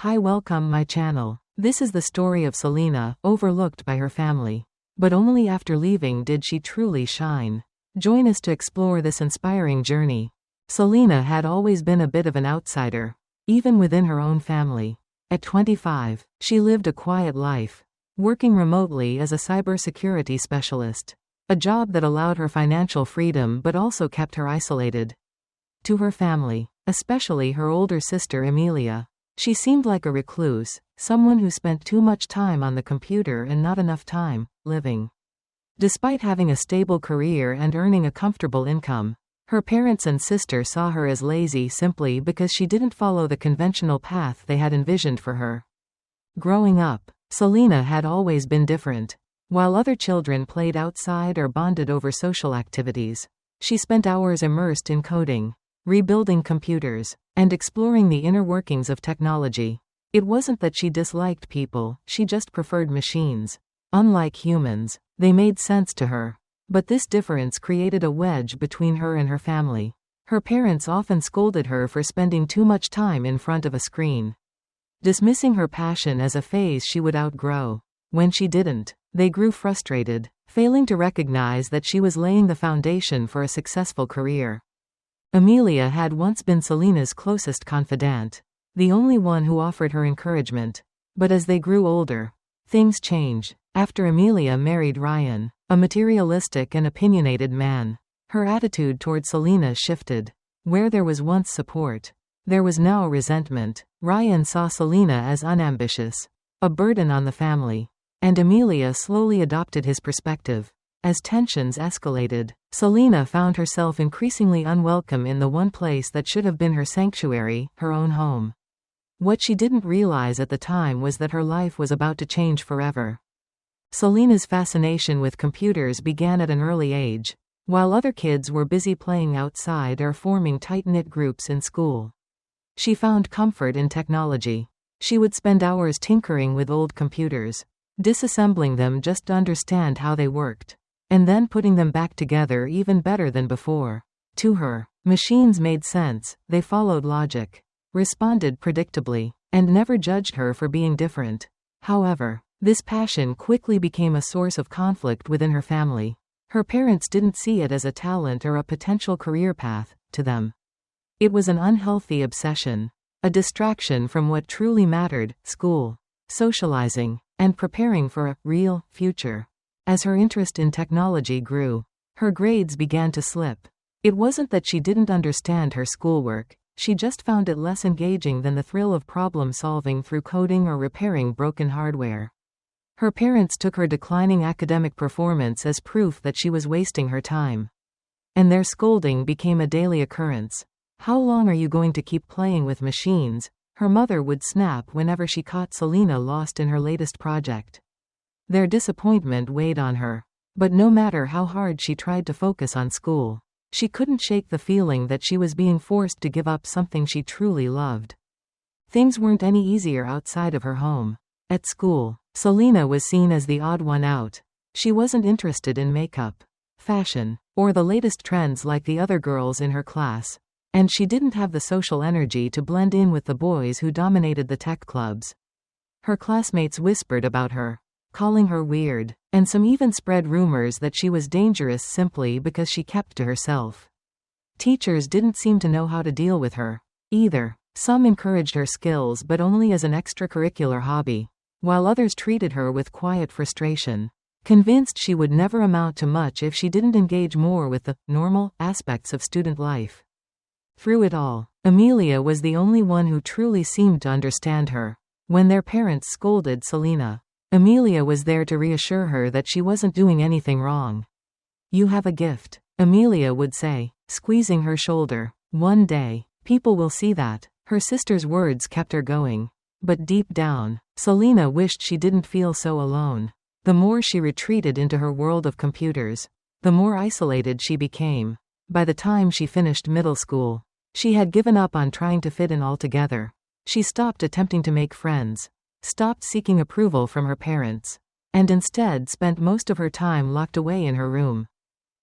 Hi, welcome my channel. This is the story of Selena, overlooked by her family. But only after leaving did she truly shine. Join us to explore this inspiring journey. Selena had always been a bit of an outsider, even within her own family. At 25, she lived a quiet life, working remotely as a cybersecurity specialist, a job that allowed her financial freedom but also kept her isolated. To her family, especially her older sister Emilia, she seemed like a recluse, someone who spent too much time on the computer and not enough time living. Despite having a stable career and earning a comfortable income, her parents and sister saw her as lazy simply because she didn't follow the conventional path they had envisioned for her. Growing up, Selena had always been different. While other children played outside or bonded over social activities, she spent hours immersed in coding, rebuilding computers, and exploring the inner workings of technology. It wasn't that she disliked people, she just preferred machines. Unlike humans, they made sense to her. But this difference created a wedge between her and her family. Her parents often scolded her for spending too much time in front of a screen, dismissing her passion as a phase she would outgrow. When she didn't, they grew frustrated, failing to recognize that she was laying the foundation for a successful career. Emilia had once been Selena's closest confidant, the only one who offered her encouragement. But as they grew older, things changed. After Emilia married Ryan, a materialistic and opinionated man, her attitude toward Selena shifted. Where there was once support, there was now resentment. Ryan saw Selena as unambitious, a burden on the family, and Emilia slowly adopted his perspective. As tensions escalated, Selena found herself increasingly unwelcome in the one place that should have been her sanctuary, her own home. What she didn't realize at the time was that her life was about to change forever. Selena's fascination with computers began at an early age. While other kids were busy playing outside or forming tight-knit groups in school, she found comfort in technology. She would spend hours tinkering with old computers, disassembling them just to understand how they worked, and then putting them back together even better than before. To her, machines made sense, they followed logic, responded predictably, and never judged her for being different. However, this passion quickly became a source of conflict within her family. Her parents didn't see it as a talent or a potential career path. To them, it was an unhealthy obsession, a distraction from what truly mattered: school, socializing, and preparing for a real future. As her interest in technology grew, her grades began to slip. It wasn't that she didn't understand her schoolwork, she just found it less engaging than the thrill of problem-solving through coding or repairing broken hardware. Her parents took her declining academic performance as proof that she was wasting her time, and their scolding became a daily occurrence. "How long are you going to keep playing with machines?" her mother would snap whenever she caught Selena lost in her latest project. Their disappointment weighed on her. But no matter how hard she tried to focus on school, she couldn't shake the feeling that she was being forced to give up something she truly loved. Things weren't any easier outside of her home. At school, Selena was seen as the odd one out. She wasn't interested in makeup, fashion, or the latest trends like the other girls in her class. And she didn't have the social energy to blend in with the boys who dominated the tech clubs. Her classmates whispered about her, calling her weird, and some even spread rumors that she was dangerous simply because she kept to herself. Teachers didn't seem to know how to deal with her, either. Some encouraged her skills but only as an extracurricular hobby, while others treated her with quiet frustration, convinced she would never amount to much if she didn't engage more with the normal aspects of student life. Through it all, Emilia was the only one who truly seemed to understand her. When their parents scolded Selena, Emilia was there to reassure her that she wasn't doing anything wrong. "You have a gift," Emilia would say, squeezing her shoulder. "One day, people will see that." Her sister's words kept her going. But deep down, Selena wished she didn't feel so alone. The more she retreated into her world of computers, the more isolated she became. By the time she finished middle school, she had given up on trying to fit in altogether. She stopped attempting to make friends, stopped seeking approval from her parents, and instead spent most of her time locked away in her room.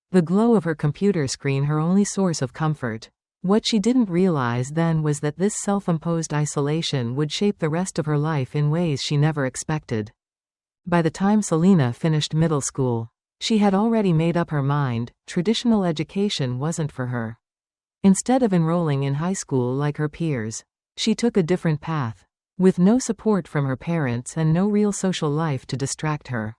The glow of her computer screen her only source of comfort. What she didn't realize then was that this self-imposed isolation would shape the rest of her life in ways she never expected. By the time Selena finished middle school, she had already made up her mind. Traditional education wasn't for her. Instead of enrolling in high school like her peers, she took a different path. With no support from her parents and no real social life to distract her,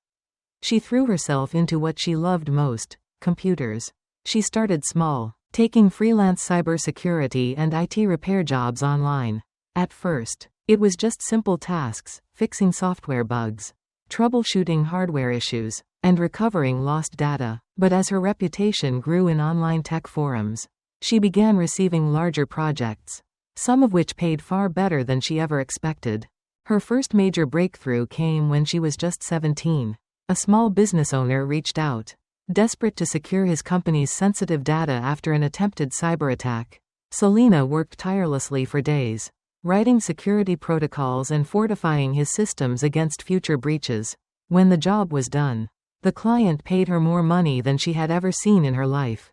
she threw herself into what she loved most: computers. She started small, taking freelance cybersecurity and IT repair jobs online. At first, it was just simple tasks: fixing software bugs, troubleshooting hardware issues, and recovering lost data. But as her reputation grew in online tech forums, she began receiving larger projects, some of which paid far better than she ever expected. Her first major breakthrough came when she was just 17. A small business owner reached out, desperate to secure his company's sensitive data after an attempted cyber attack. Selena worked tirelessly for days, writing security protocols and fortifying his systems against future breaches. When the job was done, the client paid her more money than she had ever seen in her life.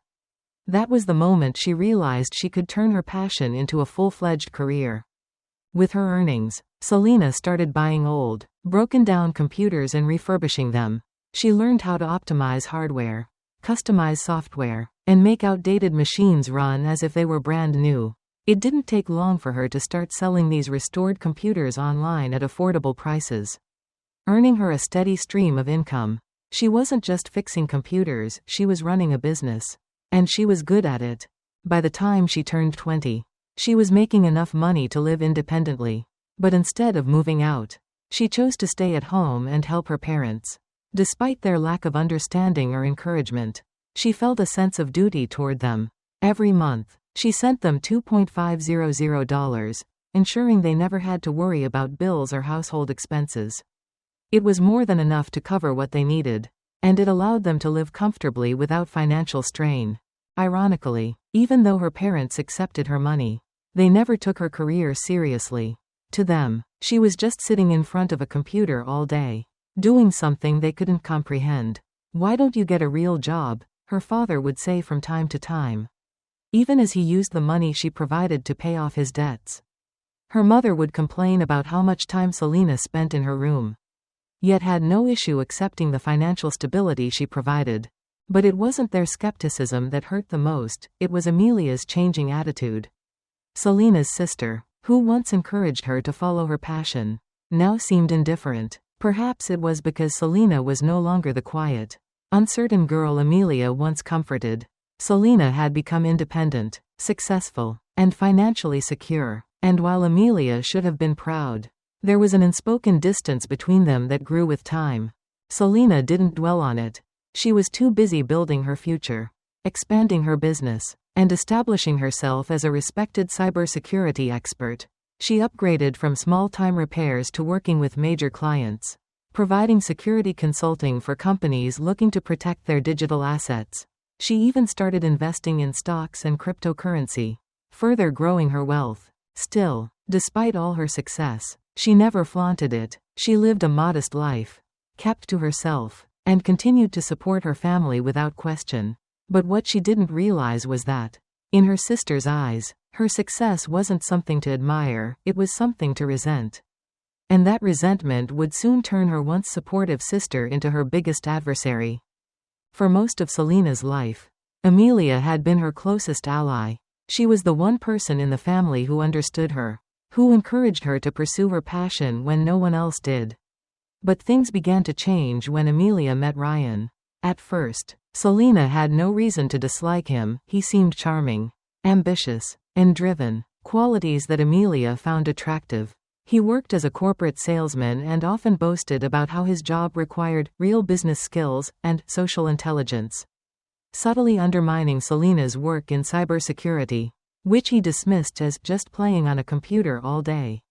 That was the moment she realized she could turn her passion into a full-fledged career. With her earnings, Selena started buying old, broken-down computers and refurbishing them. She learned how to optimize hardware, customize software, and make outdated machines run as if they were brand new. It didn't take long for her to start selling these restored computers online at affordable prices, earning her a steady stream of income. She wasn't just fixing computers, she was running a business. And she was good at it. By the time she turned 20, she was making enough money to live independently. But instead of moving out, she chose to stay at home and help her parents. Despite their lack of understanding or encouragement, she felt a sense of duty toward them. Every month, she sent them $2,500, ensuring they never had to worry about bills or household expenses. It was more than enough to cover what they needed, and it allowed them to live comfortably without financial strain. Ironically, even though her parents accepted her money, they never took her career seriously. To them, she was just sitting in front of a computer all day, doing something they couldn't comprehend. "Why don't you get a real job?" her father would say from time to time, even as he used the money she provided to pay off his debts. Her mother would complain about how much time Selena spent in her room, yet had no issue accepting the financial stability she provided. But it wasn't their skepticism that hurt the most, it was Amelia's changing attitude. Selena's sister, who once encouraged her to follow her passion, now seemed indifferent. Perhaps it was because Selena was no longer the quiet, uncertain girl Amelia once comforted. Selena had become independent, successful, and financially secure, and while Amelia should have been proud, there was an unspoken distance between them that grew with time. Selena didn't dwell on it. She was too busy building her future, expanding her business, and establishing herself as a respected cybersecurity expert. She upgraded from small-time repairs to working with major clients, providing security consulting for companies looking to protect their digital assets. She even started investing in stocks and cryptocurrency, further growing her wealth. Still, despite all her success, she never flaunted it. She lived a modest life, kept to herself, and continued to support her family without question. But what she didn't realize was that, in her sister's eyes, her success wasn't something to admire, it was something to resent. And that resentment would soon turn her once supportive sister into her biggest adversary. For most of Selena's life, Amelia had been her closest ally. She was the one person in the family who understood her, who encouraged her to pursue her passion when no one else did. But things began to change when Amelia met Ryan. At first, Selena had no reason to dislike him. He seemed charming, ambitious, and driven, qualities that Amelia found attractive. He worked as a corporate salesman and often boasted about how his job required real business skills and social intelligence, subtly undermining Selena's work in cybersecurity, which he dismissed as just playing on a computer all day.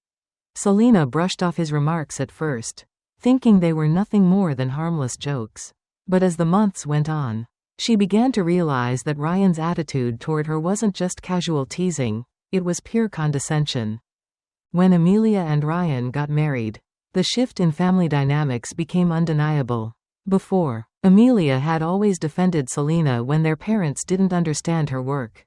Selena brushed off his remarks at first, thinking they were nothing more than harmless jokes. But as the months went on, she began to realize that Ryan's attitude toward her wasn't just casual teasing, it was pure condescension. When Amelia and Ryan got married, the shift in family dynamics became undeniable. Before, Amelia had always defended Selena when their parents didn't understand her work.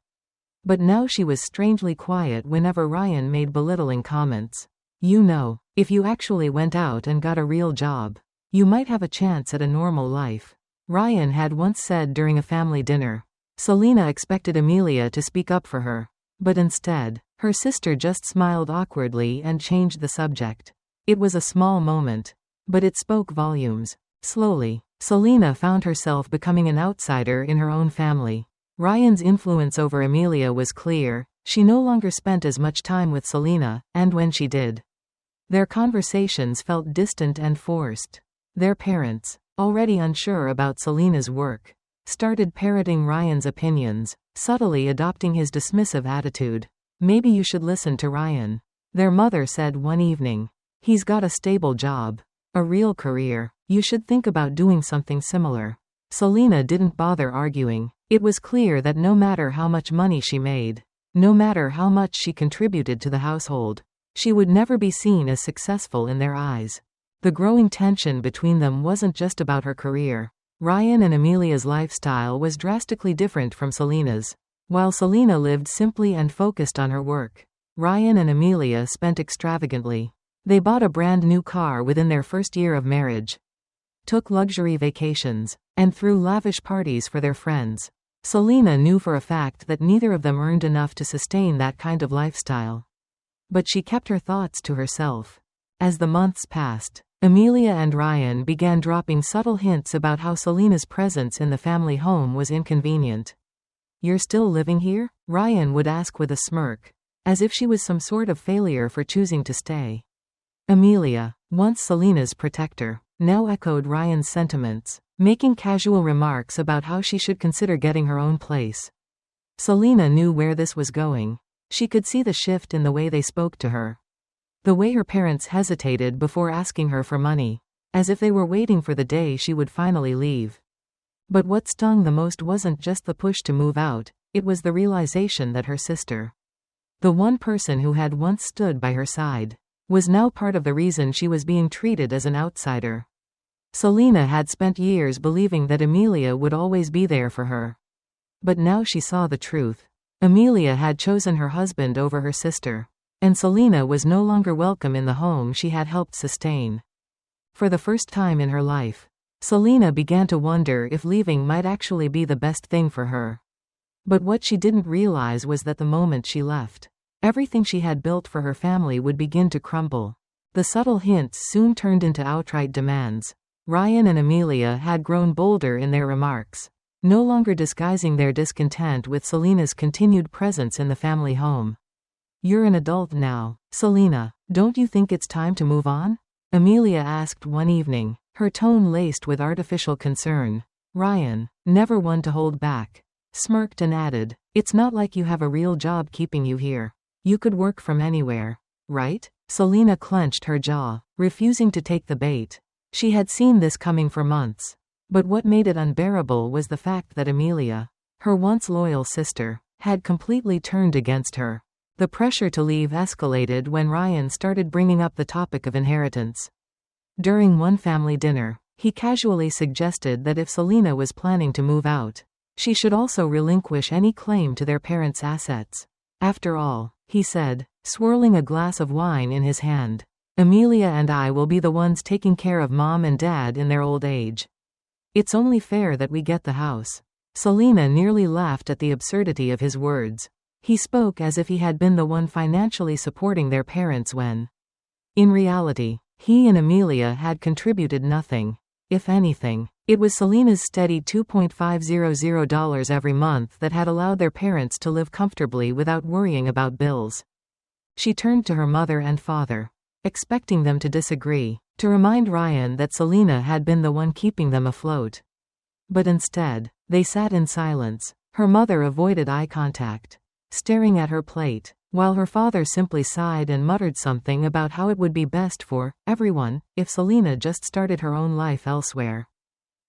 But now she was strangely quiet whenever Ryan made belittling comments. If you actually went out and got a real job, you might have a chance at a normal life, Ryan had once said during a family dinner. Selena expected Amelia to speak up for her. But instead, her sister just smiled awkwardly and changed the subject. It was a small moment, but it spoke volumes. Slowly, Selena found herself becoming an outsider in her own family. Ryan's influence over Amelia was clear. She no longer spent as much time with Selena, and when she did, their conversations felt distant and forced. Their parents, already unsure about Selena's work, started parroting Ryan's opinions, subtly adopting his dismissive attitude. Maybe you should listen to Ryan, their mother said one evening. He's got a stable job, a real career. You should think about doing something similar. Selena didn't bother arguing. It was clear that no matter how much money she made, no matter how much she contributed to the household, she would never be seen as successful in their eyes. The growing tension between them wasn't just about her career. Ryan and Amelia's lifestyle was drastically different from Selena's. While Selena lived simply and focused on her work, Ryan and Amelia spent extravagantly. They bought a brand new car within their first year of marriage, took luxury vacations, and threw lavish parties for their friends. Selena knew for a fact that neither of them earned enough to sustain that kind of lifestyle. But she kept her thoughts to herself. As the months passed, Amelia and Ryan began dropping subtle hints about how Selena's presence in the family home was inconvenient. "You're still living here?" Ryan would ask with a smirk, as if she was some sort of failure for choosing to stay. Amelia, once Selena's protector, now echoed Ryan's sentiments, making casual remarks about how she should consider getting her own place. Selena knew where this was going. She could see the shift in the way they spoke to her. The way her parents hesitated before asking her for money, as if they were waiting for the day she would finally leave. But what stung the most wasn't just the push to move out, it was the realization that her sister, the one person who had once stood by her side, was now part of the reason she was being treated as an outsider. Selena had spent years believing that Amelia would always be there for her. But now she saw the truth. Amelia had chosen her husband over her sister, and Selena was no longer welcome in the home she had helped sustain. For the first time in her life, Selena began to wonder if leaving might actually be the best thing for her. But what she didn't realize was that the moment she left, everything she had built for her family would begin to crumble. The subtle hints soon turned into outright demands. Ryan and Amelia had grown bolder in their remarks, no longer disguising their discontent with Selena's continued presence in the family home. "You're an adult now, Selena. Don't you think it's time to move on?" Amelia asked one evening, her tone laced with artificial concern. Ryan, never one to hold back, smirked and added, "It's not like you have a real job keeping you here. You could work from anywhere, right?" Selena clenched her jaw, refusing to take the bait. She had seen this coming for months. But what made it unbearable was the fact that Amelia, her once loyal sister, had completely turned against her. The pressure to leave escalated when Ryan started bringing up the topic of inheritance. During one family dinner, he casually suggested that if Selena was planning to move out, she should also relinquish any claim to their parents' assets. "After all," he said, swirling a glass of wine in his hand, "Amelia and I will be the ones taking care of Mom and Dad in their old age. It's only fair that we get the house." Selena nearly laughed at the absurdity of his words. He spoke as if he had been the one financially supporting their parents when, in reality, he and Amelia had contributed nothing. If anything, it was Selena's steady $2,500 every month that had allowed their parents to live comfortably without worrying about bills. She turned to her mother and father, expecting them to disagree, to remind Ryan that Selena had been the one keeping them afloat. But instead, they sat in silence. Her mother avoided eye contact, staring at her plate, while her father simply sighed and muttered something about how it would be best for everyone if Selena just started her own life elsewhere.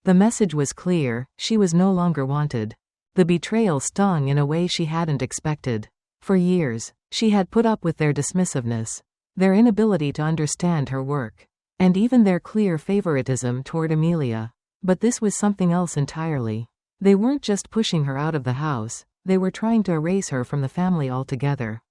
The message was clear: she was no longer wanted. The betrayal stung in a way she hadn't expected. For years, she had put up with their dismissiveness, their inability to understand her work, and even their clear favoritism toward Amelia. But this was something else entirely. They weren't just pushing her out of the house, They were trying to erase her from the family altogether.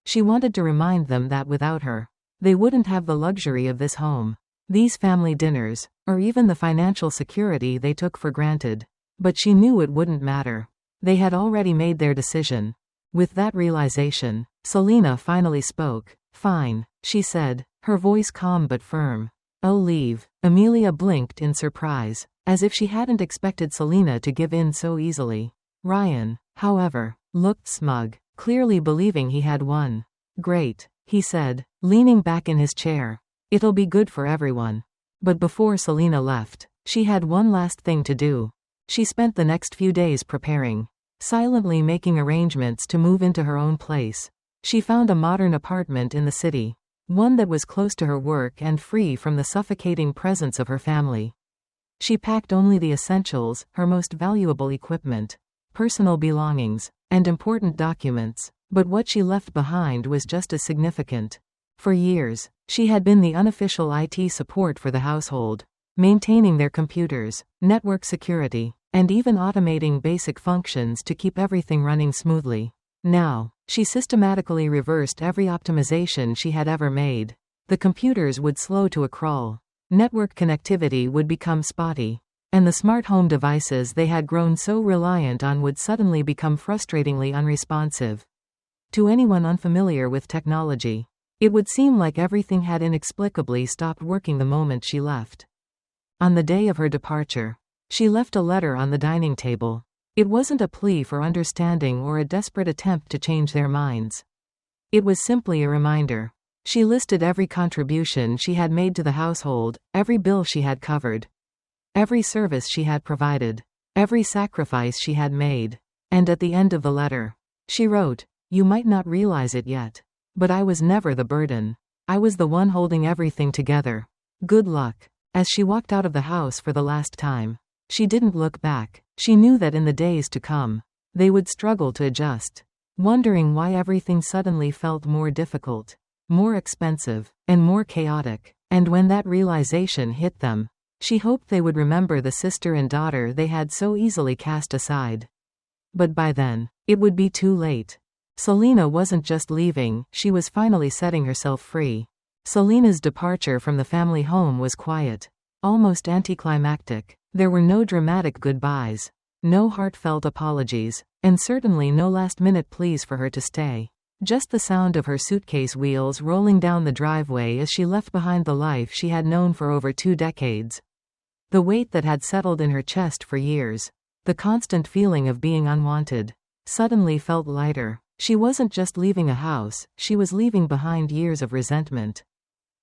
She wanted to remind them that without her, they wouldn't have the luxury of this home, these family dinners, or even the financial security they took for granted. But she knew it wouldn't matter. They had already made their decision. With that realization, Selena finally spoke. "Fine," she said, her voice calm but firm. "I'll leave." Amelia blinked in surprise, as if she hadn't expected Selena to give in so easily. Ryan, however, looked smug, clearly believing he had won. "Great," he said, leaning back in his chair. "It'll be good for everyone." But before Selena left, she had one last thing to do. She spent the next few days preparing, silently making arrangements to move into her own place. She found a modern apartment in the city, one that was close to her work and free from the suffocating presence of her family. She packed only the essentials, her most valuable equipment, personal belongings, and important documents, but what she left behind was just as significant. For years, she had been the unofficial IT support for the household, maintaining their computers, network security, and even automating basic functions to keep everything running smoothly. Now, she systematically reversed every optimization she had ever made. The computers would slow to a crawl, network connectivity would become spotty, and the smart home devices they had grown so reliant on would suddenly become frustratingly unresponsive. To anyone unfamiliar with technology, it would seem like everything had inexplicably stopped working the moment she left. On the day of her departure, she left a letter on the dining table. It wasn't a plea for understanding or a desperate attempt to change their minds. It was simply a reminder. She listed every contribution she had made to the household, every bill she had covered, every service she had provided, every sacrifice she had made. And at the end of the letter, she wrote, "You might not realize it yet, but I was never the burden. I was the one holding everything together. Good luck." As she walked out of the house for the last time, she didn't look back. She knew that in the days to come, they would struggle to adjust, wondering why everything suddenly felt more difficult, more expensive, and more chaotic. And when that realization hit them, she hoped they would remember the sister and daughter they had so easily cast aside. But by then, it would be too late. Selena wasn't just leaving, she was finally setting herself free. Selena's departure from the family home was quiet, almost anticlimactic. There were no dramatic goodbyes, no heartfelt apologies, and certainly no last-minute pleas for her to stay. Just the sound of her suitcase wheels rolling down the driveway as she left behind the life she had known for over 2 decades. The weight that had settled in her chest for years, the constant feeling of being unwanted, suddenly felt lighter. She wasn't just leaving a house, she was leaving behind years of resentment,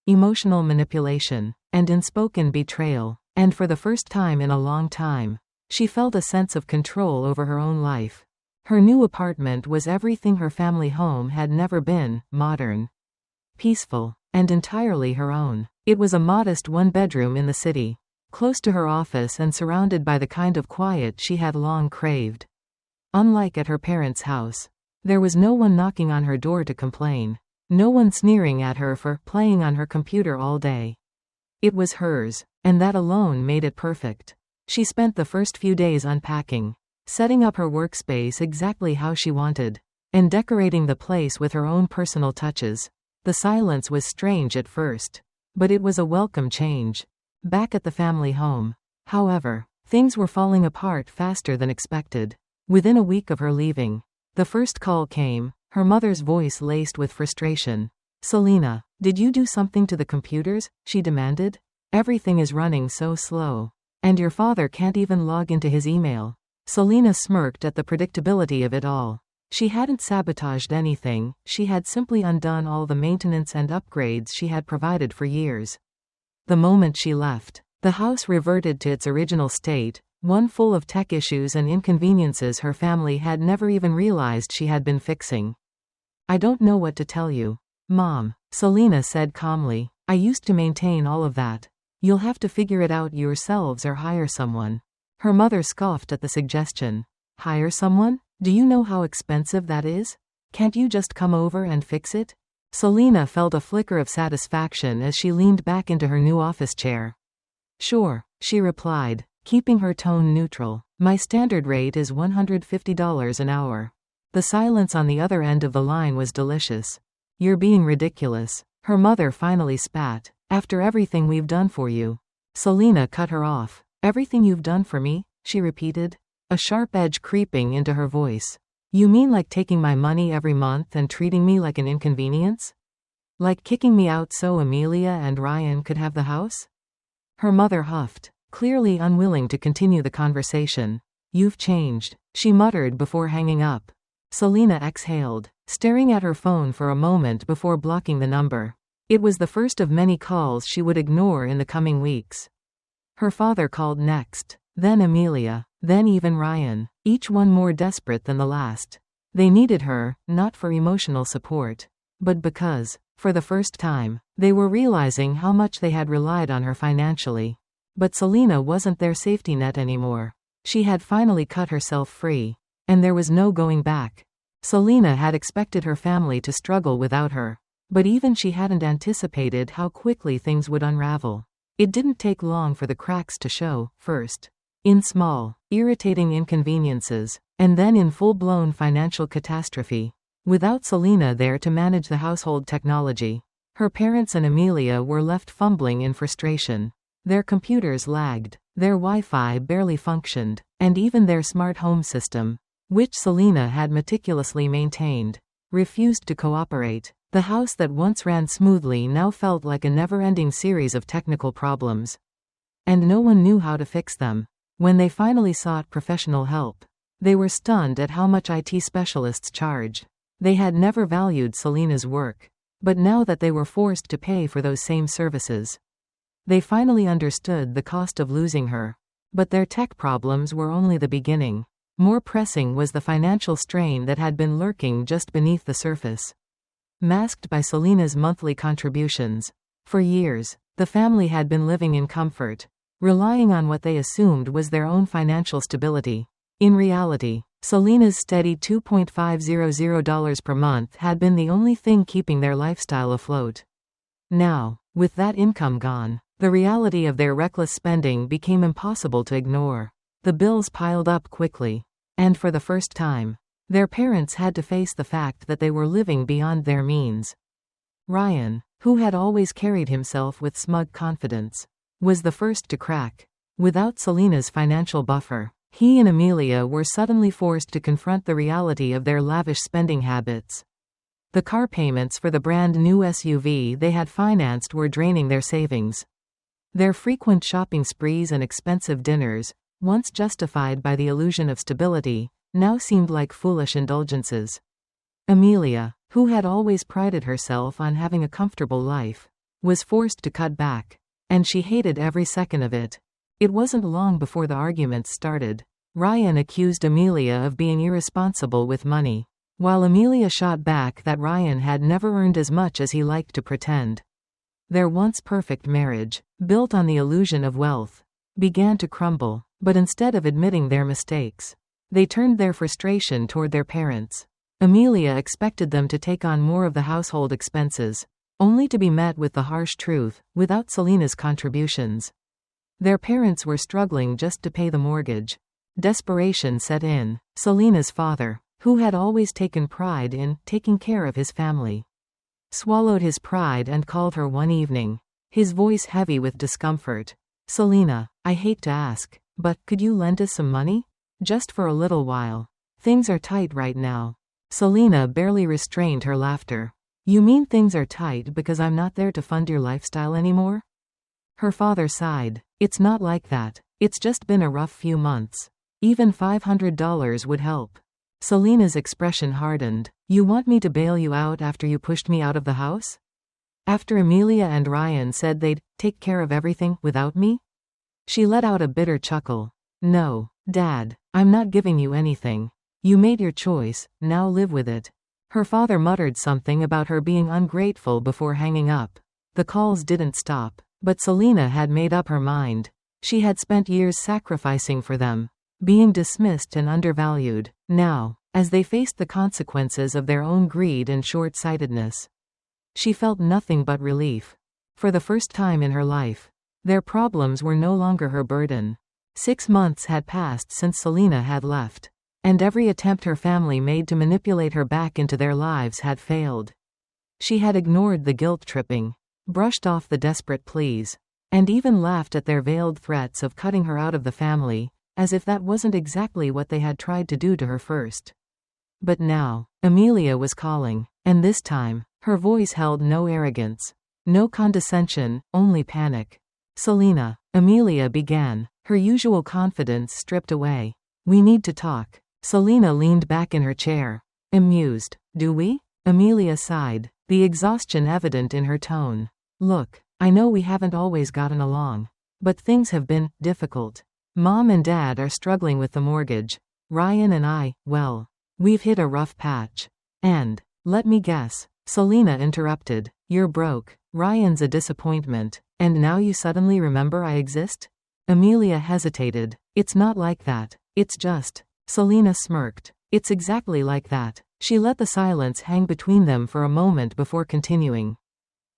emotional manipulation, and unspoken betrayal. And for the first time in a long time, she felt a sense of control over her own life. Her new apartment was everything her family home had never been: modern, peaceful, and entirely her own. It was a modest one-bedroom in the city, close to her office and surrounded by the kind of quiet she had long craved. Unlike at her parents' house, there was no one knocking on her door to complain, no one sneering at her for playing on her computer all day. It was hers, and that alone made it perfect. She spent the first few days unpacking, setting up her workspace exactly how she wanted, and decorating the place with her own personal touches. The silence was strange at first, but it was a welcome change. Back at the family home, however, things were falling apart faster than expected. Within a week of her leaving, the first call came, her mother's voice laced with frustration. "Selena, did you do something to the computers?" she demanded. "Everything is running so slow. And your father can't even log into his email." Selena smirked at the predictability of it all. She hadn't sabotaged anything, she had simply undone all the maintenance and upgrades she had provided for years. The moment she left, the house reverted to its original state, one full of tech issues and inconveniences her family had never even realized she had been fixing. "I don't know what to tell you, Mom," Selena said calmly. "I used to maintain all of that. You'll have to figure it out yourselves or hire someone." Her mother scoffed at the suggestion. "Hire someone? Do you know how expensive that is? Can't you just come over and fix it?" Selena felt a flicker of satisfaction as she leaned back into her new office chair. "Sure," she replied, keeping her tone neutral. My standard rate is $150 an hour. The silence on the other end of the line was delicious. You're being ridiculous. Her mother finally spat. After everything we've done for you. Selena cut her off. Everything you've done for me? She repeated, a sharp edge creeping into her voice. You mean like taking my money every month and treating me like an inconvenience? Like kicking me out so Amelia and Ryan could have the house? Her mother huffed, clearly unwilling to continue the conversation. You've changed, she muttered before hanging up. Selena exhaled, staring at her phone for a moment before blocking the number. It was the first of many calls she would ignore in the coming weeks. Her father called next, then Amelia, then even Ryan, each one more desperate than the last. They needed her, not for emotional support, but because, for the first time, they were realizing how much they had relied on her financially. But Selena wasn't their safety net anymore. She had finally cut herself free. And there was no going back. Selena had expected her family to struggle without her. But even she hadn't anticipated how quickly things would unravel. It didn't take long for the cracks to show, first in small, irritating inconveniences, and then in full-blown financial catastrophe. Without Selena there to manage the household technology, her parents and Amelia were left fumbling in frustration. Their computers lagged, their Wi-Fi barely functioned, and even their smart home system, which Selena had meticulously maintained, refused to cooperate. The house that once ran smoothly now felt like a never-ending series of technical problems. And no one knew how to fix them. When they finally sought professional help, they were stunned at how much IT specialists charged. They had never valued Selena's work, but now that they were forced to pay for those same services, they finally understood the cost of losing her. But their tech problems were only the beginning. More pressing was the financial strain that had been lurking just beneath the surface, masked by Selena's monthly contributions. For years, the family had been living in comfort, relying on what they assumed was their own financial stability. In reality, Selena's steady $2,500 per month had been the only thing keeping their lifestyle afloat. Now, with that income gone, the reality of their reckless spending became impossible to ignore. The bills piled up quickly, and for the first time, their parents had to face the fact that they were living beyond their means. Ryan, who had always carried himself with smug confidence, was the first to crack. Without Selena's financial buffer, he and Amelia were suddenly forced to confront the reality of their lavish spending habits. The car payments for the brand new SUV they had financed were draining their savings. Their frequent shopping sprees and expensive dinners, once justified by the illusion of stability, now seemed like foolish indulgences. Amelia, who had always prided herself on having a comfortable life, was forced to cut back. And she hated every second of it. It wasn't long before the arguments started. Ryan accused Amelia of being irresponsible with money, while Amelia shot back that Ryan had never earned as much as he liked to pretend. Their once perfect marriage, built on the illusion of wealth, began to crumble. But instead of admitting their mistakes, they turned their frustration toward their parents. Amelia expected them to take on more of the household expenses, only to be met with the harsh truth: without Selena's contributions, their parents were struggling just to pay the mortgage. Desperation set in. Selena's father, who had always taken pride in taking care of his family, swallowed his pride and called her one evening, his voice heavy with discomfort. Selena, I hate to ask, but could you lend us some money? Just for a little while. Things are tight right now. Selena barely restrained her laughter. You mean things are tight because I'm not there to fund your lifestyle anymore? Her father sighed. It's not like that. It's just been a rough few months. Even $500 would help. Selena's expression hardened. You want me to bail you out after you pushed me out of the house? After Amelia and Ryan said they'd take care of everything without me? She let out a bitter chuckle. No, Dad, I'm not giving you anything. You made your choice, now live with it. Her father muttered something about her being ungrateful before hanging up. The calls didn't stop, but Selena had made up her mind. She had spent years sacrificing for them, being dismissed and undervalued. Now, as they faced the consequences of their own greed and short-sightedness, she felt nothing but relief. For the first time in her life, their problems were no longer her burden. 6 months had passed since Selena had left, and every attempt her family made to manipulate her back into their lives had failed. She had ignored the guilt-tripping, brushed off the desperate pleas, and even laughed at their veiled threats of cutting her out of the family, as if that wasn't exactly what they had tried to do to her first. But now, Amelia was calling, and this time, her voice held no arrogance, no condescension, only panic. "Selena," Amelia began, her usual confidence stripped away. "We need to talk." Selena leaned back in her chair, amused. "Do we?" Amelia sighed, the exhaustion evident in her tone. "Look, I know we haven't always gotten along, but things have been difficult. Mom and Dad are struggling with the mortgage. Ryan and I, well, we've hit a rough patch. And, let me guess," Selena interrupted, "you're broke. Ryan's a disappointment, and now you suddenly remember I exist?" Amelia hesitated. "It's not like that. It's just..." Selena smirked. "It's exactly like that." She let the silence hang between them for a moment before continuing,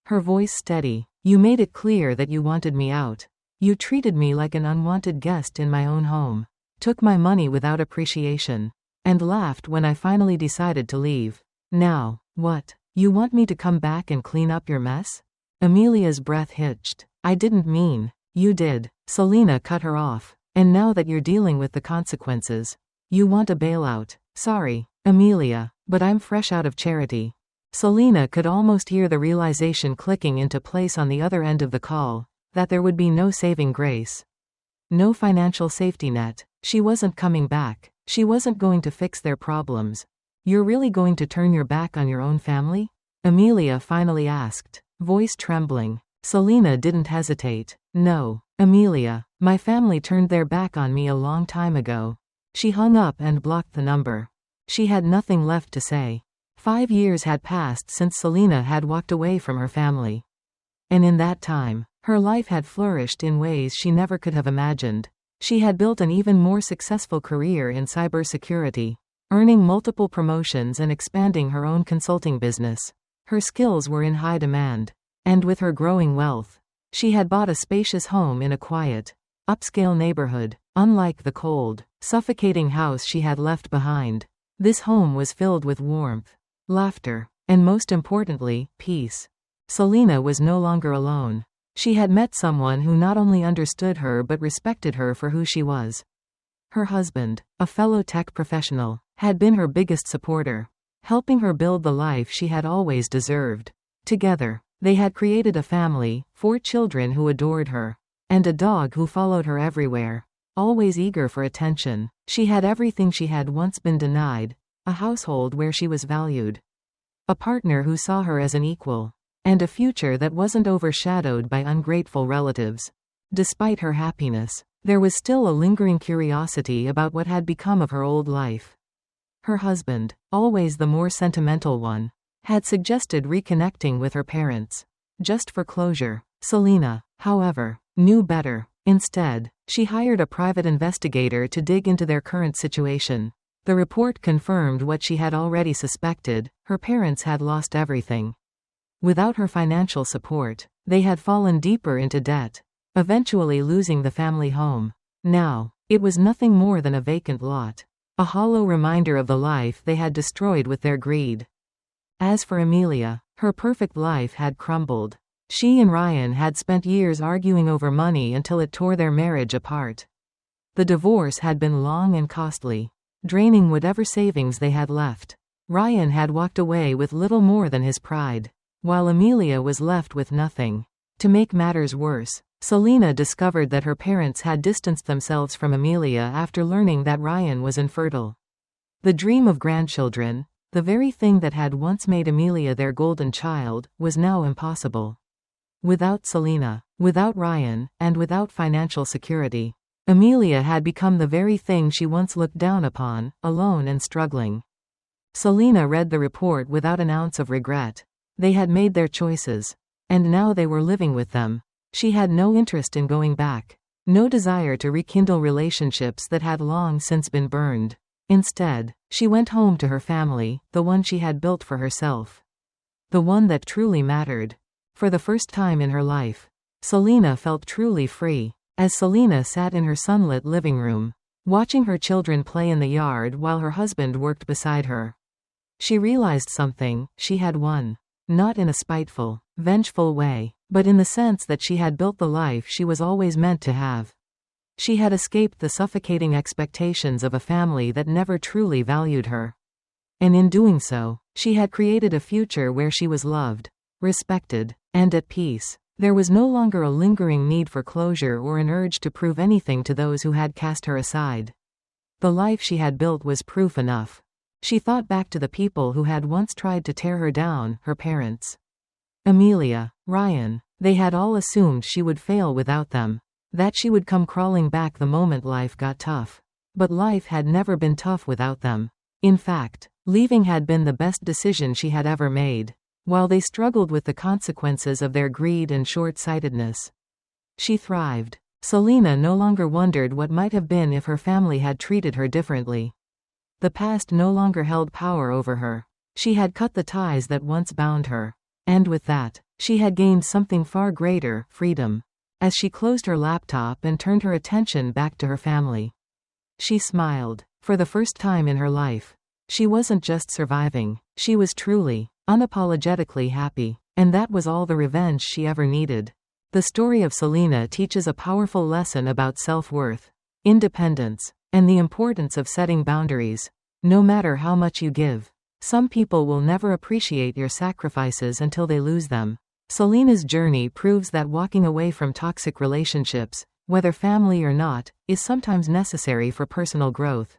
her voice steady. "You made it clear that you wanted me out. You treated me like an unwanted guest in my own home, took my money without appreciation, and laughed when I finally decided to leave. Now, what? You want me to come back and clean up your mess?" Amelia's breath hitched. "I didn't mean..." "You did." Selena cut her off. "And now that you're dealing with the consequences, you want a bailout. Sorry, Amelia, but I'm fresh out of charity." Selena could almost hear the realization clicking into place on the other end of the call, that there would be no saving grace. No financial safety net. She wasn't coming back. She wasn't going to fix their problems. "You're really going to turn your back on your own family?" Amelia finally asked, voice trembling. Selena didn't hesitate. "No, Amelia, my family turned their back on me a long time ago." She hung up and blocked the number. She had nothing left to say. 5 years had passed since Selena had walked away from her family. And in that time, her life had flourished in ways she never could have imagined. She had built an even more successful career in cybersecurity, earning multiple promotions and expanding her own consulting business. Her skills were in high demand. And with her growing wealth, she had bought a spacious home in a quiet, upscale neighborhood. Unlike the cold, suffocating house she had left behind, this home was filled with warmth, laughter, and most importantly, peace. Selena was no longer alone. She had met someone who not only understood her but respected her for who she was. Her husband, a fellow tech professional, had been her biggest supporter, helping her build the life she had always deserved. Together, they had created a family, 4 children who adored her, and a dog who followed her everywhere, always eager for attention. She had everything she had once been denied, a household where she was valued, a partner who saw her as an equal, and a future that wasn't overshadowed by ungrateful relatives. Despite her happiness, there was still a lingering curiosity about what had become of her old life. Her husband, always the more sentimental one, had suggested reconnecting with her parents, just for closure. Selena, however, knew better. Instead, she hired a private investigator to dig into their current situation. The report confirmed what she had already suspected: her parents had lost everything. Without her financial support, they had fallen deeper into debt, eventually losing the family home. Now, it was nothing more than a vacant lot, a hollow reminder of the life they had destroyed with their greed. As for Amelia, her perfect life had crumbled. She and Ryan had spent years arguing over money until it tore their marriage apart. The divorce had been long and costly, draining whatever savings they had left. Ryan had walked away with little more than his pride, while Amelia was left with nothing. To make matters worse, Selena discovered that her parents had distanced themselves from Amelia after learning that Ryan was infertile. The dream of grandchildren, the very thing that had once made Amelia their golden child, was now impossible. Without Selena, without Ryan, and without financial security, Amelia had become the very thing she once looked down upon, alone and struggling. Selena read the report without an ounce of regret. They had made their choices, and now they were living with them. She had no interest in going back, no desire to rekindle relationships that had long since been burned. Instead, she went home to her family, the one she had built for herself, the one that truly mattered. For the first time in her life, Selena felt truly free. As Selena sat in her sunlit living room, watching her children play in the yard while her husband worked beside her, she realized something: she had won. Not in a spiteful, vengeful way, but in the sense that she had built the life she was always meant to have. She had escaped the suffocating expectations of a family that never truly valued her. And in doing so, she had created a future where she was loved, respected, and at peace. There was no longer a lingering need for closure or an urge to prove anything to those who had cast her aside. The life she had built was proof enough. She thought back to the people who had once tried to tear her down: her parents, Amelia, Ryan. They had all assumed she would fail without them, that she would come crawling back the moment life got tough. But life had never been tough without them. In fact, leaving had been the best decision she had ever made. While they struggled with the consequences of their greed and short-sightedness, she thrived. Selena no longer wondered what might have been if her family had treated her differently. The past no longer held power over her. She had cut the ties that once bound her. And with that, she had gained something far greater: freedom. As she closed her laptop and turned her attention back to her family, she smiled. For the first time in her life, she wasn't just surviving, she was truly, unapologetically happy. And that was all the revenge she ever needed. The story of Selena teaches a powerful lesson about self-worth, independence, and the importance of setting boundaries. No matter how much you give, some people will never appreciate your sacrifices until they lose them. Selena's journey proves that walking away from toxic relationships, whether family or not, is sometimes necessary for personal growth.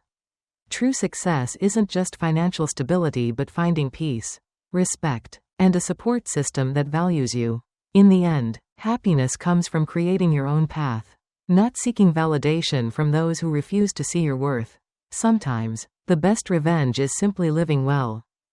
True success isn't just financial stability, but finding peace, respect, and a support system that values you. In the end, happiness comes from creating your own path, not seeking validation from those who refuse to see your worth. Sometimes, the best revenge is simply living well,